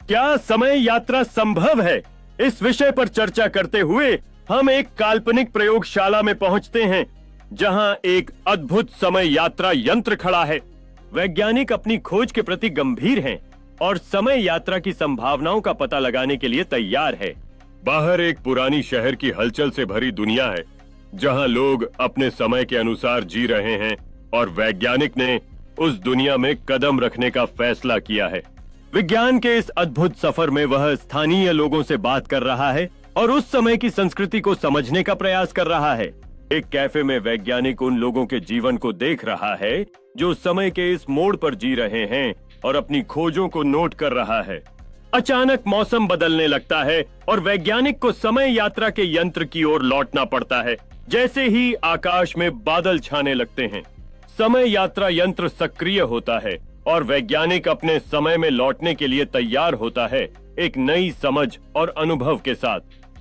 क्या समय यात्रा संभव है? इस विषय पर चर्चा करते हुए हम एक काल्पनिक प्रयोगशाला में पहुंचते हैं, जहां एक अद्भुत समय यात्रा यंत्र खड़ा है। वैज्ञानिक अपनी खोज के प्रति गंभीर हैं और समय यात्रा की संभावनाओं का पता लगाने के लिए तैयार है। बाहर एक पुरानी शहर की हलचल से भरी दुनिया है, जहां लोग अपने समय के अनुसार जी रहे हैं और वैज्ञानिक ने उस दुनिया में कदम रखने का फैसला किया है। विज्ञान के इस अद्भुत सफर में वह स्थानीय लोगों से बात कर रहा है और उस समय की संस्कृति को समझने का प्रयास कर रहा है। एक कैफे में वैज्ञानिक उन लोगों के जीवन को देख रहा है जो समय के इस मोड़ पर जी रहे हैं और अपनी खोजों को नोट कर रहा है। अचानक मौसम बदलने लगता है और वैज्ञानिक को समय यात्रा के यंत्र की ओर लौटना पड़ता है। जैसे ही आकाश में बादल छाने लगते हैं, समय यात्रा यंत्र सक्रिय होता है और वैज्ञानिक अपने समय में लौटने के लिए तैयार होता है, एक नई समझ और अनुभव के साथ।